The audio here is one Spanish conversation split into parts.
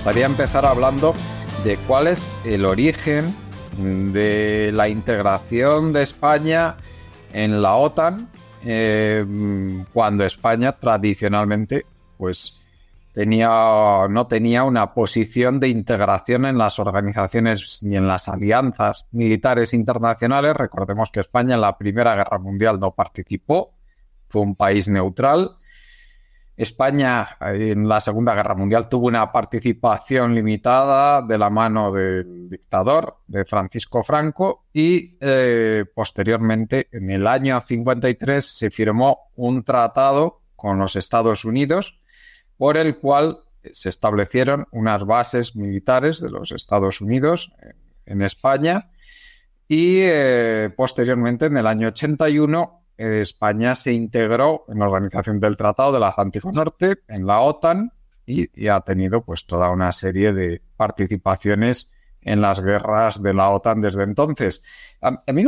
gustaría empezar hablando de cuál es el origen de la integración de España en la OTAN, cuando España tradicionalmente pues no tenía una posición de integración en las organizaciones ni en las alianzas militares internacionales. Recordemos que España en la Primera Guerra Mundial no participó, fue un país neutral. España en la Segunda Guerra Mundial tuvo una participación limitada de la mano del dictador, de Francisco Franco, y posteriormente, en el año 53, se firmó un tratado con los Estados Unidos por el cual se establecieron unas bases militares de los Estados Unidos en España y posteriormente, en el año 81, España se integró en la Organización del Tratado del Atlántico Norte, en la OTAN, y ha tenido pues toda una serie de participaciones en las guerras de la OTAN desde entonces. A mí,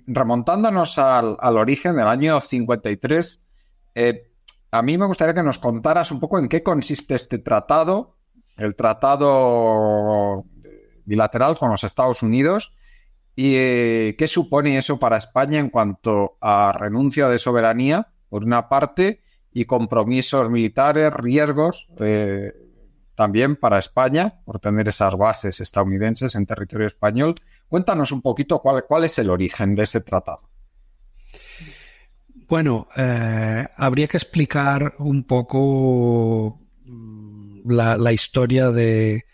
remontándonos al origen del año 53, a mí me gustaría que nos contaras un poco en qué consiste este tratado, el tratado bilateral con los Estados Unidos, y qué supone eso para España en cuanto a renuncia de soberanía, por una parte, y compromisos militares, riesgos también para España por tener esas bases estadounidenses en territorio español. Cuéntanos un poquito cuál es el origen de ese tratado. Bueno, habría que explicar un poco la historia de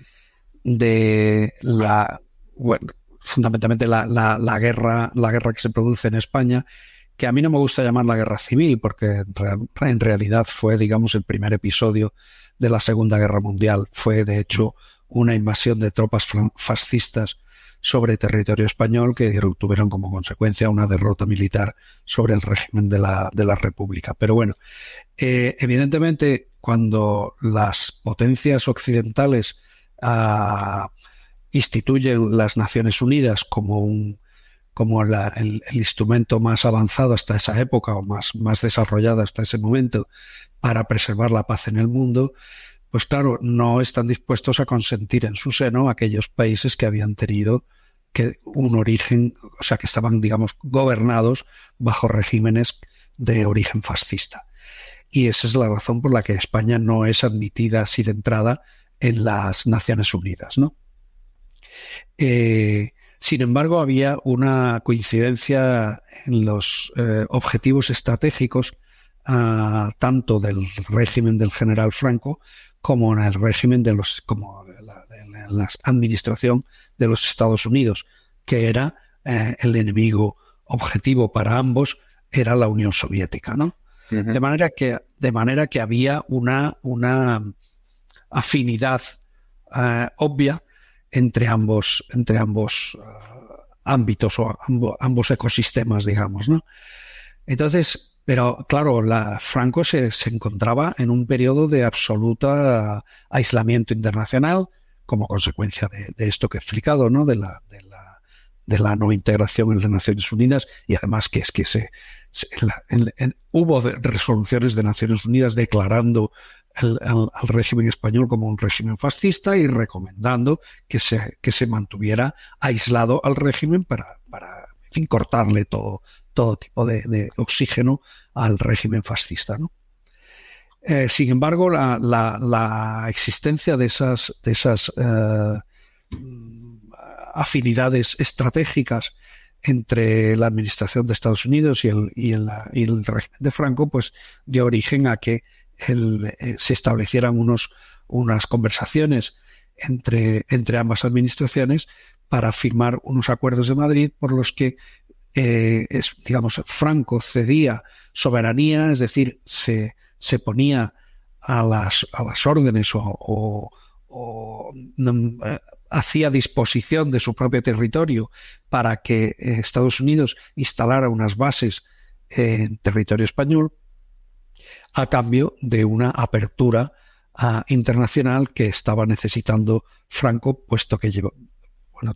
la... Bueno, fundamentalmente la guerra que se produce en España, que a mí no me gusta llamar la guerra civil, porque en realidad fue, digamos, el primer episodio de la Segunda Guerra Mundial. Fue, de hecho, una invasión de tropas fascistas sobre territorio español que tuvieron como consecuencia una derrota militar sobre el régimen de la República. Pero bueno, evidentemente, cuando las potencias occidentales instituyen las Naciones Unidas como el instrumento más avanzado hasta esa época, o más desarrollado hasta ese momento, para preservar la paz en el mundo, pues claro, no están dispuestos a consentir en su seno aquellos países que habían tenido un origen, o sea, que estaban, digamos, gobernados bajo regímenes de origen fascista. Y esa es la razón por la que España no es admitida así de entrada en las Naciones Unidas, ¿no? Sin embargo, había una coincidencia en los objetivos estratégicos tanto del régimen del general Franco como en el régimen de la administración de los Estados Unidos, que era el enemigo objetivo para ambos, era la Unión Soviética, ¿no? Uh-huh. De manera que había una afinidad obvia entre ambos ámbitos o ambos ecosistemas, digamos, ¿no? Entonces, pero claro, Franco se encontraba en un periodo de absoluta aislamiento internacional como consecuencia de esto que he explicado, ¿no? De la no integración en las Naciones Unidas, y además que hubo resoluciones de Naciones Unidas declarando al régimen español como un régimen fascista y recomendando que se mantuviera aislado al régimen para en fin, cortarle todo tipo de oxígeno al régimen fascista, ¿no? Sin embargo, la existencia de esas afinidades estratégicas entre la administración de Estados Unidos y el régimen de Franco, pues dio origen a que se establecieran unas conversaciones entre ambas administraciones para firmar unos acuerdos de Madrid por los que digamos, Franco cedía soberanía, es decir, se ponía a las órdenes o hacía disposición de su propio territorio para que Estados Unidos instalara unas bases en territorio español, a cambio de una apertura internacional que estaba necesitando Franco, puesto que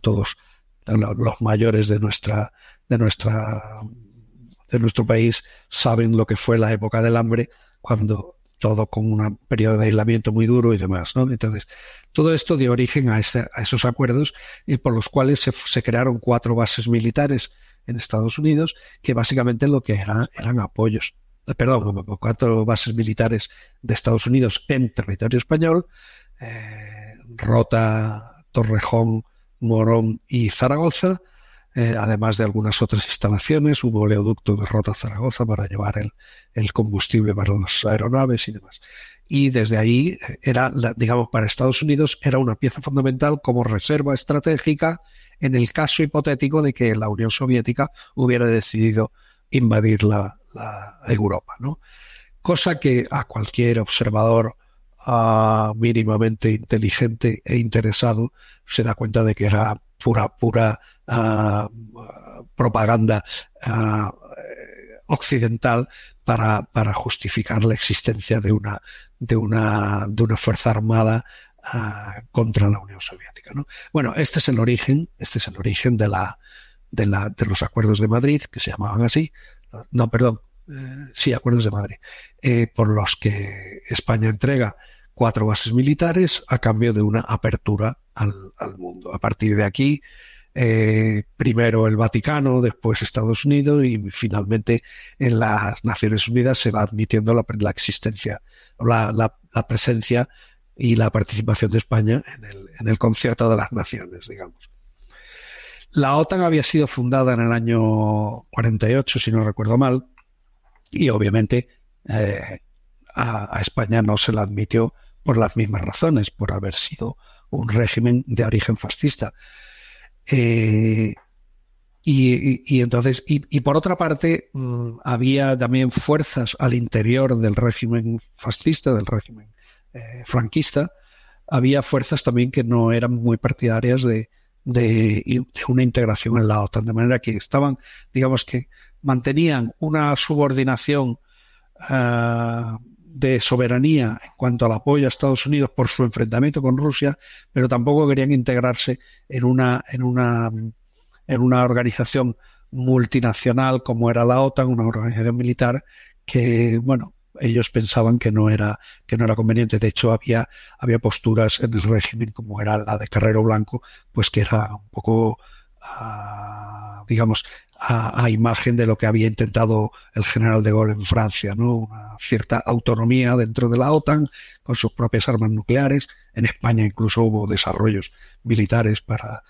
todos los mayores de nuestro país saben lo que fue la época del hambre, cuando todo con un periodo de aislamiento muy duro y demás, ¿no? Entonces, todo esto dio origen a esos acuerdos y por los cuales se crearon 4 bases militares en Estados Unidos, que básicamente lo que eran apoyos. Perdón, 4 bases militares de Estados Unidos en territorio español, Rota, Torrejón, Morón y Zaragoza, además de algunas otras instalaciones. Hubo oleoducto de Rota a Zaragoza para llevar el combustible para las aeronaves y demás. Y desde ahí digamos, para Estados Unidos era una pieza fundamental como reserva estratégica en el caso hipotético de que la Unión Soviética hubiera decidido invadir la Europa, ¿no? Cosa que a cualquier observador mínimamente inteligente e interesado se da cuenta de que era pura propaganda occidental para justificar la existencia de una fuerza armada contra la Unión Soviética, ¿no? Bueno, este es el origen de los acuerdos de Madrid, que se llamaban así. No, perdón. Sí, acuerdos de Madrid, por los que España entrega 4 bases militares a cambio de una apertura al mundo. A partir de aquí, primero el Vaticano, después Estados Unidos y finalmente en las Naciones Unidas se va admitiendo la existencia, la presencia y la participación de España en el concierto de las naciones, digamos. La OTAN había sido fundada en el año 48, si no recuerdo mal, y obviamente a España no se la admitió por las mismas razones, por haber sido un régimen de origen fascista. Y entonces, y por otra parte, había también fuerzas al interior del régimen fascista, del régimen franquista, había fuerzas también que no eran muy partidarias de una integración en la OTAN, de manera que estaban, digamos que mantenían una subordinación de soberanía en cuanto al apoyo a Estados Unidos por su enfrentamiento con Rusia, pero tampoco querían integrarse en una organización multinacional como era la OTAN, una organización militar que, bueno, ellos pensaban que no era conveniente. De hecho, había posturas en el régimen, como era la de Carrero Blanco, pues que era un poco, digamos, a imagen de lo que había intentado el general de Gaulle en Francia, ¿no? Una cierta autonomía dentro de la OTAN, con sus propias armas nucleares. En España incluso hubo desarrollos militares para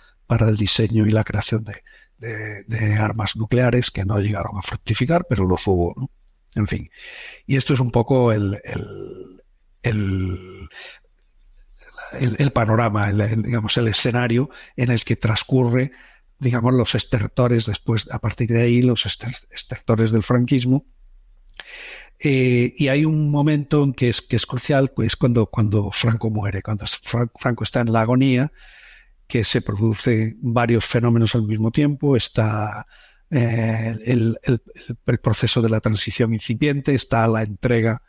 el diseño y la creación de armas nucleares que no llegaron a fructificar, pero los hubo, ¿no? En fin, y esto es un poco el panorama, digamos, el escenario en el que transcurre, digamos, los estertores después, a partir de ahí, los estertores del franquismo. Y hay un momento en que es crucial, pues cuando Franco muere, cuando Franco está en la agonía, que se producen varios fenómenos al mismo tiempo. Está el proceso de la transición incipiente, está la entrega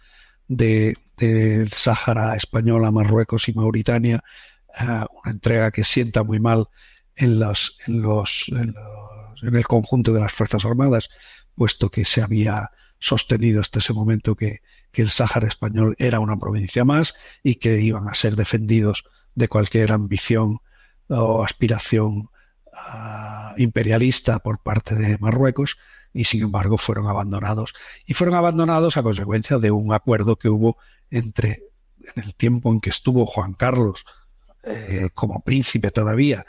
del Sáhara español a Marruecos y Mauritania, una entrega que sienta muy mal en el conjunto de las Fuerzas Armadas, puesto que se había sostenido hasta ese momento que el Sáhara español era una provincia más y que iban a ser defendidos de cualquier ambición o aspiración imperialista por parte de Marruecos, y sin embargo fueron abandonados a consecuencia de un acuerdo que hubo en el tiempo en que estuvo Juan Carlos como príncipe todavía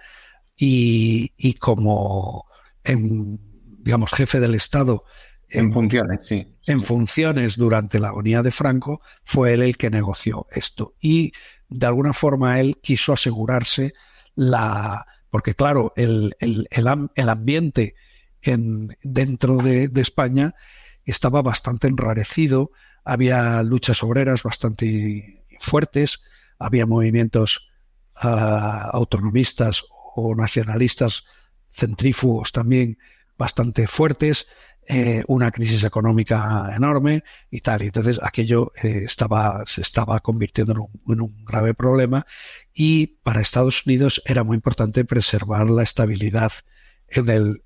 y como digamos jefe del Estado en funciones, sí. En funciones durante la agonía de Franco. Fue él el que negoció esto y de alguna forma él quiso asegurarse porque claro, el ambiente dentro de España estaba bastante enrarecido, había luchas obreras bastante fuertes, había movimientos autonomistas o nacionalistas centrífugos también bastante fuertes, una crisis económica enorme y tal. Y entonces aquello se estaba convirtiendo en un grave problema, y para Estados Unidos era muy importante preservar la estabilidad en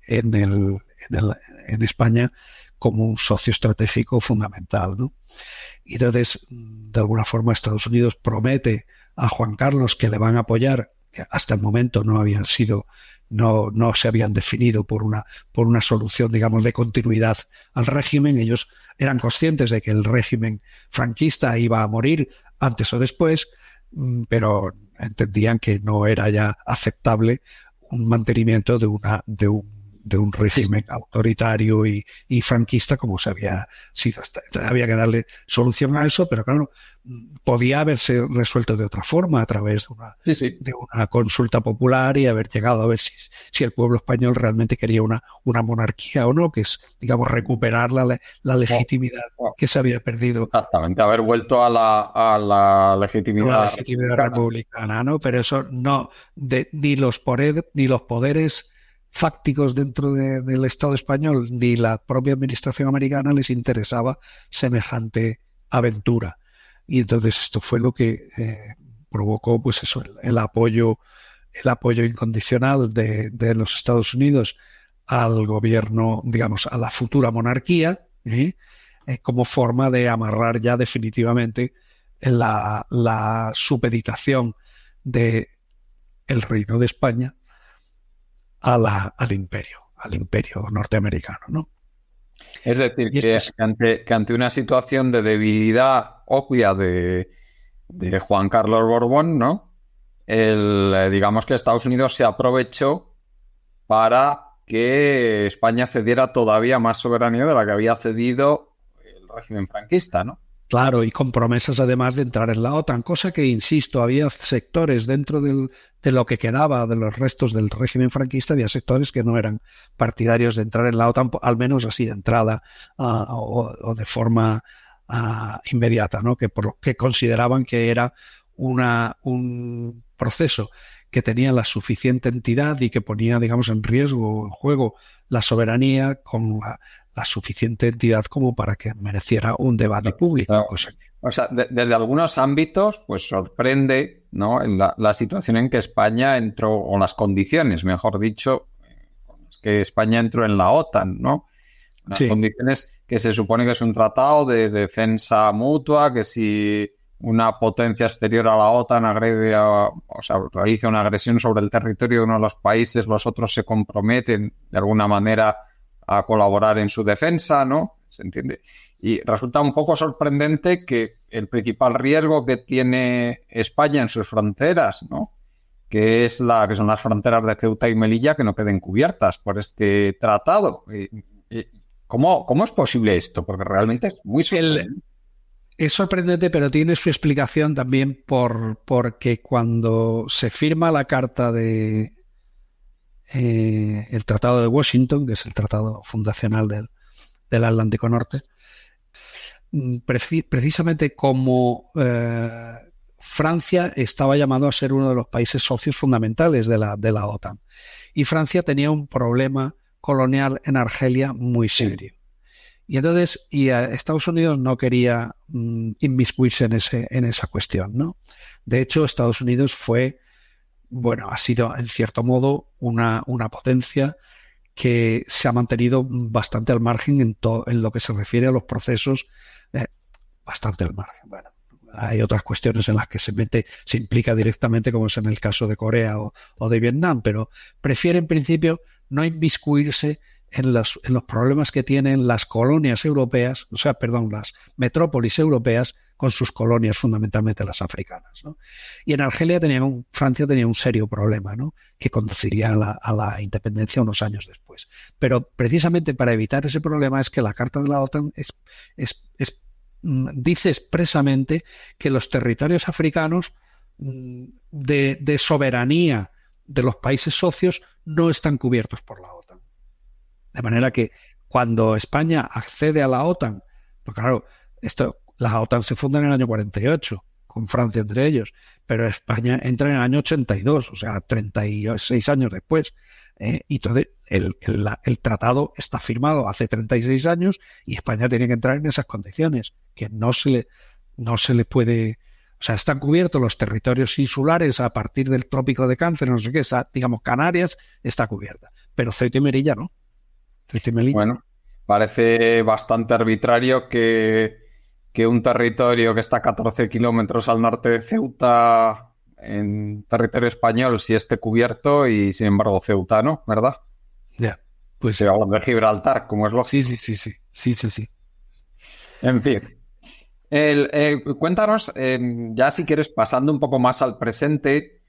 España como un socio estratégico fundamental, ¿no? Y entonces de alguna forma Estados Unidos promete a Juan Carlos que le van a apoyar, que hasta el momento no se habían definido por una solución, digamos, de continuidad al régimen. Ellos eran conscientes de que el régimen franquista iba a morir antes o después, pero entendían que no era ya aceptable un mantenimiento de un régimen autoritario y franquista como se había sido. Había que darle solución a eso, pero claro, podía haberse resuelto de otra forma a través de una consulta popular y haber llegado a ver si el pueblo español realmente quería una monarquía o no, que es, digamos, recuperar la legitimidad que se había perdido. Exactamente, haber vuelto a la legitimidad republicana, ¿no? Pero eso no, ni los poderes fácticos dentro del Estado español ni la propia administración americana les interesaba semejante aventura. Y entonces esto fue lo que provocó, pues eso, el apoyo incondicional de los Estados Unidos al gobierno, digamos, a la futura monarquía, como forma de amarrar ya definitivamente la supeditación del Reino de España al imperio norteamericano, ¿no? Es decir, que ante una situación de debilidad obvia de Juan Carlos Borbón, ¿no? Digamos que Estados Unidos se aprovechó para que España cediera todavía más soberanía de la que había cedido el régimen franquista, ¿no? Claro, y con promesas además de entrar en la OTAN, cosa que, insisto, había sectores dentro de lo que quedaba de los restos del régimen franquista, había sectores que no eran partidarios de entrar en la OTAN, al menos así de entrada o de forma inmediata, ¿no? Que consideraban que era un proceso que tenía la suficiente entidad y que ponía, digamos, en riesgo, en juego, la soberanía con la suficiente entidad como para que mereciera un debate público. Claro. O sea, desde algunos ámbitos, pues sorprende, ¿no? La situación en que España entró, o las condiciones, mejor dicho, que España entró en la OTAN, ¿no? Las condiciones que se supone que es un tratado de defensa mutua, que si una potencia exterior a la OTAN realiza una agresión sobre el territorio de uno de los países, los otros se comprometen de alguna manera a colaborar en su defensa, ¿no? ¿Se entiende? Y resulta un poco sorprendente que el principal riesgo que tiene España en sus fronteras, ¿no? Que son las fronteras de Ceuta y Melilla, que no queden cubiertas por este tratado. ¿Cómo es posible esto? Porque realmente es muy sorprendente. Es sorprendente, pero tiene su explicación también porque cuando se firma la carta el Tratado de Washington, que es el tratado fundacional del Atlántico Norte, precisamente como Francia estaba llamado a ser uno de los países socios fundamentales de la OTAN, y Francia tenía un problema colonial en Argelia muy serio. Y entonces Estados Unidos no quería inmiscuirse en esa cuestión, ¿no? De hecho, Estados Unidos ha sido en cierto modo una potencia que se ha mantenido bastante al margen en lo que se refiere a los procesos, bastante al margen. Bueno, hay otras cuestiones en las que se implica directamente, como es en el caso de Corea o de Vietnam, pero prefiere en principio no inmiscuirse en los problemas que tienen las colonias europeas, las metrópolis europeas con sus colonias, fundamentalmente las africanas, ¿no? Y en Argelia Francia tenía un serio problema, ¿no? Que conduciría a la independencia unos años después. Pero precisamente para evitar ese problema es que la Carta de la OTAN dice expresamente que los territorios africanos de soberanía de los países socios no están cubiertos por la OTAN. De manera que cuando España accede a la OTAN, pues claro, la OTAN se funda en el año 48, con Francia entre ellos, pero España entra en el año 82, o sea, 36 años después. Y entonces el tratado está firmado hace 36 años y España tiene que entrar en esas condiciones, que no se le puede... O sea, están cubiertos los territorios insulares a partir del Trópico de Cáncer, no sé qué, digamos, Canarias está cubierta, pero Ceuta y Melilla no. Bueno, parece bastante arbitrario que que un territorio que está a 14 kilómetros al norte de Ceuta, en territorio español, sí esté cubierto y sin embargo Ceuta no, ¿verdad? Ya, pues Se habla de Gibraltar, como es lógico. sí. En fin. Cuéntanos, ya si quieres, pasando un poco más al presente,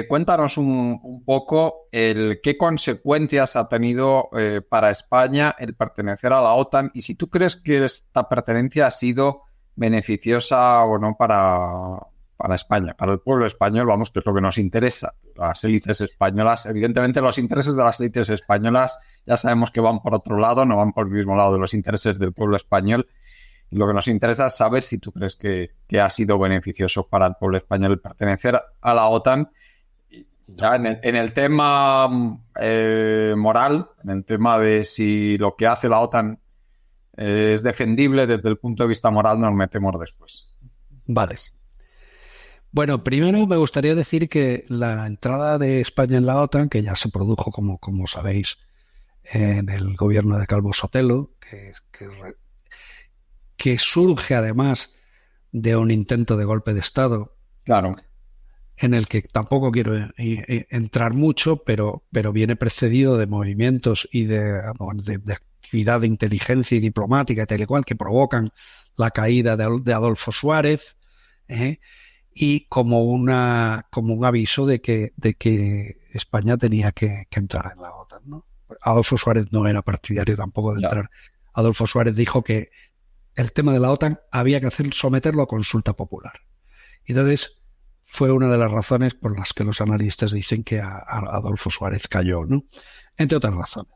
cuéntanos un poco qué consecuencias ha tenido para España el pertenecer a la OTAN y si tú crees que esta pertenencia ha sido beneficiosa o no para España, para el pueblo español, vamos, que es lo que nos interesa. Las élites españolas, evidentemente los intereses de las élites españolas ya sabemos que van por otro lado, no van por el mismo lado de los intereses del pueblo español. Lo que nos interesa es saber si tú crees que ha sido beneficioso para el pueblo español el pertenecer a la OTAN. Ya en el tema moral, en el tema de si lo que hace la OTAN es defendible desde el punto de vista moral, nos metemos después. Vale. Bueno, primero me gustaría decir que la entrada de España en la OTAN, que ya se produjo, como sabéis, en el gobierno de Calvo Sotelo, que surge además de un intento de golpe de Estado, claro, en el que tampoco quiero entrar mucho, pero viene precedido de movimientos y de actividad de inteligencia y diplomática y tal y cual que provocan la caída de Adolfo Suárez, y como un aviso de que España tenía que entrar en la OTAN, ¿no? Adolfo Suárez no era partidario tampoco de entrar. Adolfo Suárez dijo que el tema de la OTAN había que someterlo a consulta popular. Y entonces fue una de las razones por las que los analistas dicen que a Adolfo Suárez cayó, ¿no? Entre otras razones.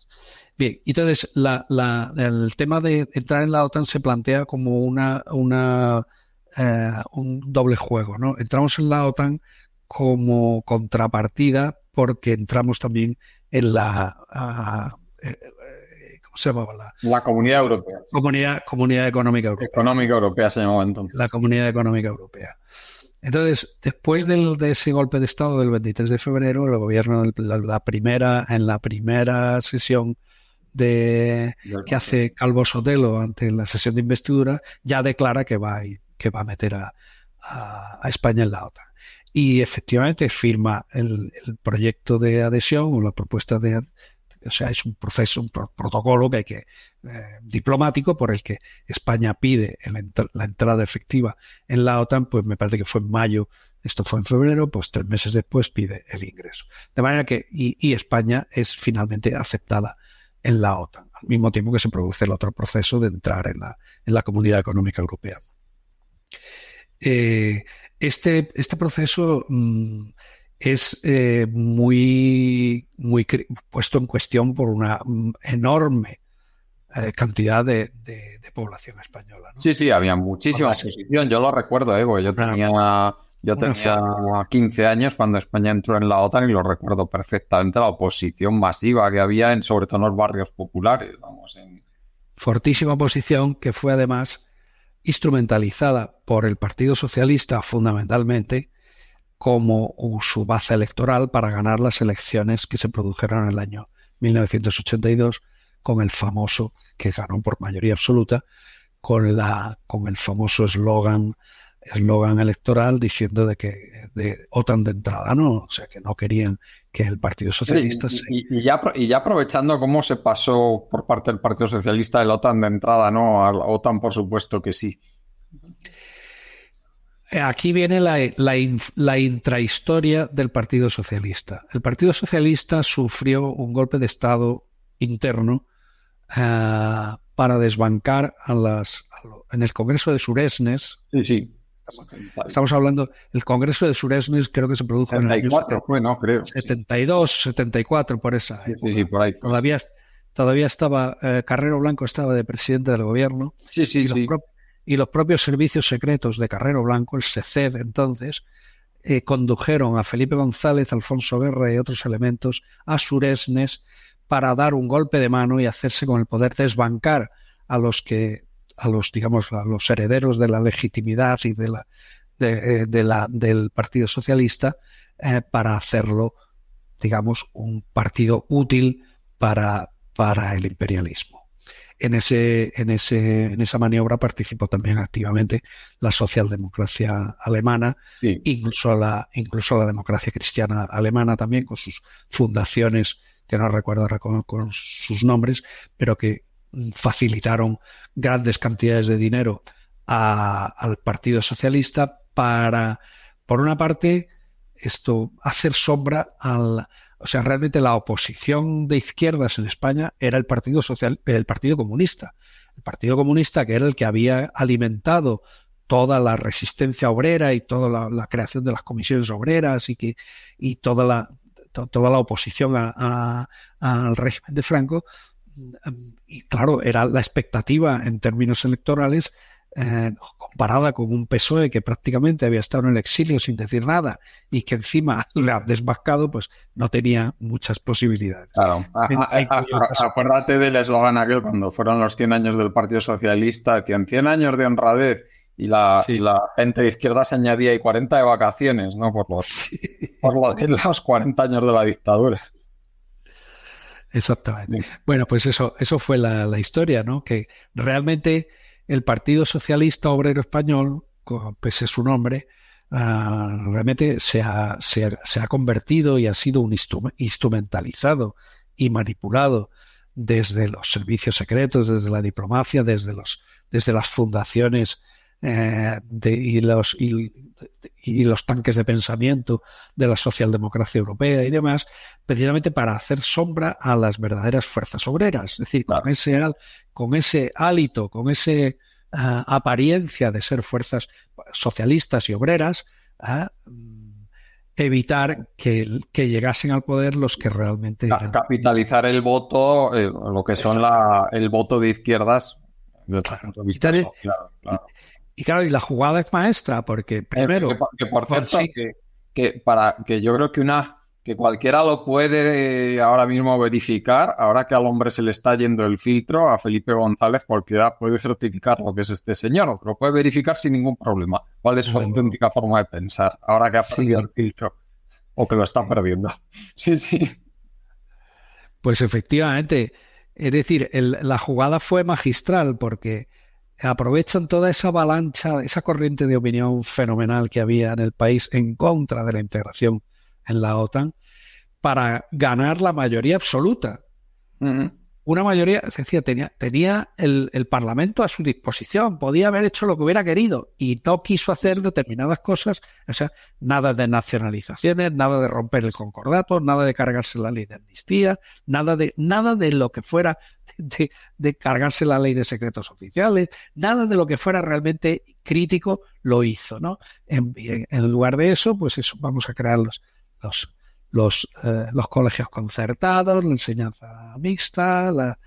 Bien, entonces el tema de entrar en la OTAN se plantea como un doble juego, ¿no? Entramos en la OTAN como contrapartida porque entramos también en ¿cómo se llamaba? La Comunidad Europea. Comunidad Económica Europea. Económica Europea se llamaba entonces. La Comunidad Económica Europea. Entonces, después de ese golpe de Estado del 23 de febrero, el gobierno, en la primera sesión que hace Calvo Sotelo ante la sesión de investidura, ya declara que va a meter a España en la OTAN. Y efectivamente firma el proyecto de adhesión o la propuesta o sea, es un proceso, un protocolo diplomático por el que España pide la entrada efectiva en la OTAN, pues me parece que fue en mayo, esto fue en febrero, pues 3 meses después pide el ingreso. De manera que, y España es finalmente aceptada en la OTAN, al mismo tiempo que se produce el otro proceso de entrar en la Comunidad Económica Europea. Este proceso es muy puesto en cuestión por una enorme cantidad de población española, ¿no? Sí, había muchísima oposición, yo lo recuerdo, yo tenía 15 años cuando España entró en la OTAN y lo recuerdo perfectamente, la oposición masiva que había, sobre todo en los barrios populares. Fortísima oposición que fue además instrumentalizada por el Partido Socialista fundamentalmente como su base electoral para ganar las elecciones que se produjeron en el año 1982 con el famoso, que ganó por mayoría absoluta, con el famoso eslogan electoral diciendo de OTAN de entrada, ¿no? O sea, que no querían que el Partido Socialista y ya aprovechando cómo se pasó por parte del Partido Socialista de la OTAN de entrada, ¿no? A la OTAN, por supuesto que sí. Aquí viene la intrahistoria del Partido Socialista. El Partido Socialista sufrió un golpe de Estado interno para desbancar en el Congreso de Suresnes. Sí. Estamos hablando, el Congreso de Suresnes creo que se produjo en el año 72, 74, por esa época. Sí, por ahí. Todavía estaba, Carrero Blanco estaba de presidente del gobierno. Y los propios servicios secretos de Carrero Blanco, el SECED entonces, condujeron a Felipe González, Alfonso Guerra y otros elementos a Suresnes para dar un golpe de mano y hacerse con el poder, desbancar a los herederos de la legitimidad y del Partido Socialista, para hacerlo, digamos, un partido útil para el imperialismo. En esa maniobra participó también activamente la socialdemocracia alemana, Sí. incluso la democracia cristiana alemana también, con sus fundaciones, que no recuerdo ahora con sus nombres, pero que facilitaron grandes cantidades de dinero al Partido Socialista para, por una parte, hacer sombra o sea, realmente la oposición de izquierdas en España era el Partido Comunista. El Partido Comunista, que era el que había alimentado toda la resistencia obrera y toda la creación de las comisiones obreras y toda la oposición al régimen de Franco. Y claro, era la expectativa en términos electorales, comparada con un PSOE que prácticamente había estado en el exilio sin decir nada y que encima le ha desbascado, pues no tenía muchas posibilidades. Claro. Acuérdate del eslogan aquel cuando fueron los 100 años del Partido Socialista, que en 100 años de honradez y la gente de izquierda se añadía y 40 de vacaciones, ¿no? Por de los 40 años de la dictadura. Exactamente. Sí. Bueno, pues eso fue la historia, ¿no? Que realmente el Partido Socialista Obrero Español, pese a su nombre, realmente se ha convertido y ha sido instrumentalizado y manipulado desde los servicios secretos, desde la diplomacia, desde las fundaciones y los tanques de pensamiento de la socialdemocracia europea y demás, precisamente para hacer sombra a las verdaderas fuerzas obreras. Es decir, con ese hálito, con esa apariencia de ser fuerzas socialistas y obreras, evitar que llegasen al poder los que realmente... Capitalizar el voto, lo que son el voto de izquierdas desde el punto de vista social, claro. Y claro, y la jugada es maestra, porque primero... Que por cierto, que yo creo que cualquiera lo puede ahora mismo verificar, ahora que al hombre se le está yendo el filtro, a Felipe González, cualquiera puede certificar lo que es este señor, lo puede verificar sin ningún problema. ¿Cuál es su auténtica forma de pensar, ahora que ha perdido el filtro? O que lo está perdiendo. Sí. Pues efectivamente, es decir, la jugada fue magistral, porque aprovechan toda esa avalancha, esa corriente de opinión fenomenal que había en el país en contra de la integración en la OTAN para ganar la mayoría absoluta. Uh-huh. Una mayoría, es decir, tenía el Parlamento a su disposición, podía haber hecho lo que hubiera querido y no quiso hacer determinadas cosas, o sea, nada de nacionalizaciones, nada de romper el concordato, nada de cargarse la ley de amnistía, nada de lo que fuera de cargarse la ley de secretos oficiales, nada de lo que fuera realmente crítico lo hizo, ¿no? En lugar de eso, pues eso, vamos a crear los colegios concertados, la enseñanza mixta,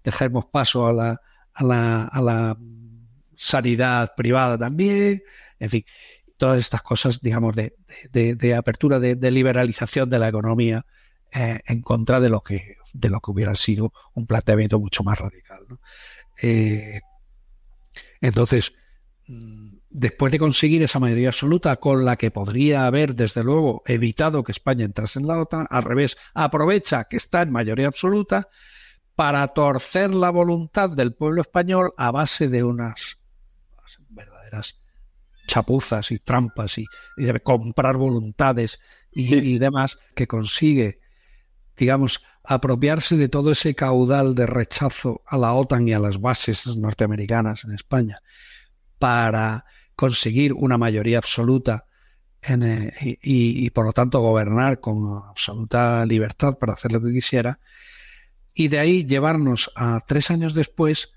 dejemos paso a la sanidad privada también, en fin, todas estas cosas, digamos, de apertura, de liberalización de la economía en contra de lo que hubiera sido un planteamiento mucho más radical, ¿no? Entonces, después de conseguir esa mayoría absoluta con la que podría haber, desde luego, evitado que España entrase en la OTAN, al revés, aprovecha que está en mayoría absoluta para torcer la voluntad del pueblo español a base de unas verdaderas chapuzas y trampas y de comprar voluntades y demás, que consigue, digamos, apropiarse de todo ese caudal de rechazo a la OTAN y a las bases norteamericanas en España para conseguir una mayoría absoluta y por lo tanto gobernar con absoluta libertad para hacer lo que quisiera, y de ahí llevarnos a 3 años después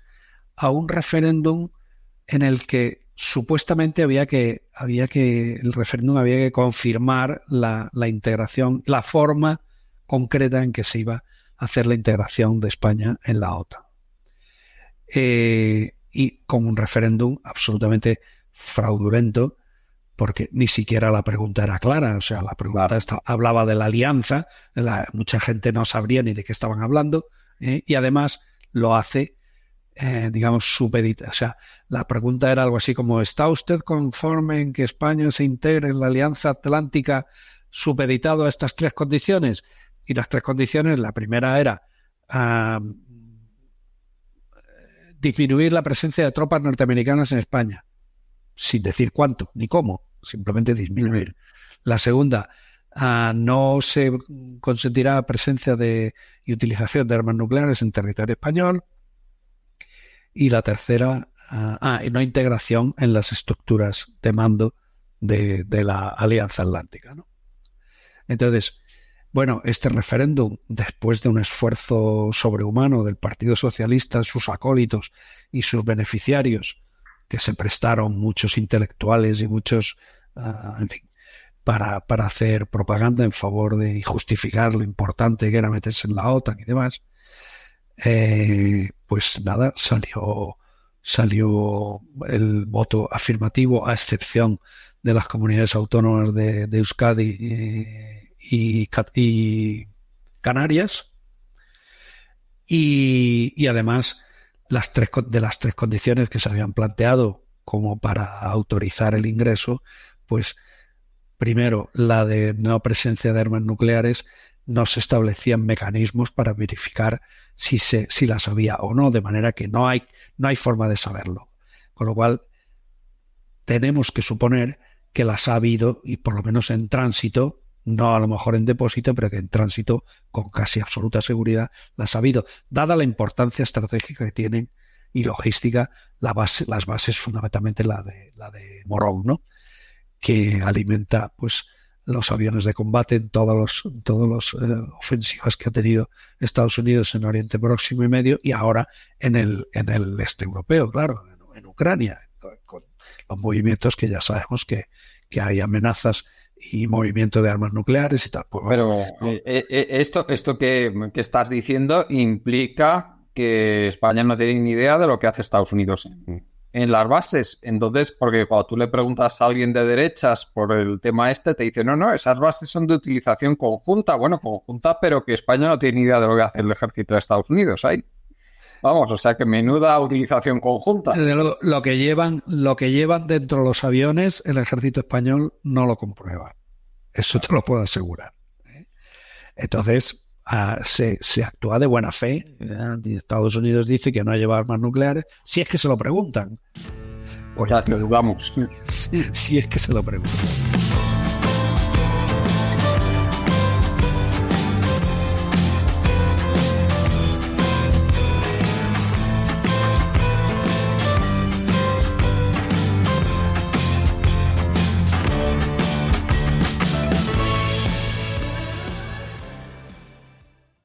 a un referéndum en el que supuestamente el referéndum había que confirmar la integración, la forma concreta en que se iba a hacer la integración de España en la OTAN. Y con un referéndum absolutamente fraudulento, porque ni siquiera la pregunta era clara. O sea, la pregunta hablaba de la alianza, mucha gente no sabría ni de qué estaban hablando, y además lo hace, digamos, supedita. O sea, la pregunta era algo así como: ¿está usted conforme en que España se integre en la Alianza Atlántica supeditado a estas 3 condiciones? Y las 3 condiciones, la primera era disminuir la presencia de tropas norteamericanas en España, sin decir cuánto ni cómo, simplemente disminuir. La segunda, no se consentirá presencia y utilización de armas nucleares en territorio español. Y la tercera, no integración en las estructuras de mando de la Alianza Atlántica, ¿no? Entonces, bueno, este referéndum, después de un esfuerzo sobrehumano del Partido Socialista, sus acólitos y sus beneficiarios, que se prestaron muchos intelectuales y muchos, en fin, para hacer propaganda en favor de y justificar lo importante que era meterse en la OTAN y demás, pues nada, salió el voto afirmativo, a excepción de las comunidades autónomas de Euskadi y Canarias, y además las tres condiciones que se habían planteado como para autorizar el ingreso, pues primero, la de no presencia de armas nucleares, no se establecían mecanismos para verificar si las había o no, de manera que no hay forma de saberlo. Con lo cual, tenemos que suponer que las ha habido, y por lo menos en tránsito, no a lo mejor en depósito, pero que en tránsito, con casi absoluta seguridad, las ha habido, dada la importancia estratégica que tienen y logística, las bases, fundamentalmente la de Morón, ¿no?, que alimenta pues los aviones de combate en todas las ofensivas que ha tenido Estados Unidos en Oriente Próximo y Medio, y ahora en el este europeo, claro, en Ucrania, con los movimientos que ya sabemos que hay amenazas y movimiento de armas nucleares y tal. Pues, pero esto que estás diciendo implica que España no tiene ni idea de lo que hace Estados Unidos en las bases. Entonces, porque cuando tú le preguntas a alguien de derechas por el tema te dice, no, esas bases son de utilización conjunta. Bueno, conjunta, pero que España no tiene ni idea de lo que hace el ejército de Estados Unidos ahí. Vamos, o sea que menuda utilización conjunta. Lo que llevan dentro de los aviones, el ejército español no lo comprueba. Eso te lo puedo asegurar. Entonces, se actúa de buena fe. Estados Unidos dice que no lleva armas nucleares, si es que se lo preguntan. Pues ya lo dudamos. Si es que se lo preguntan.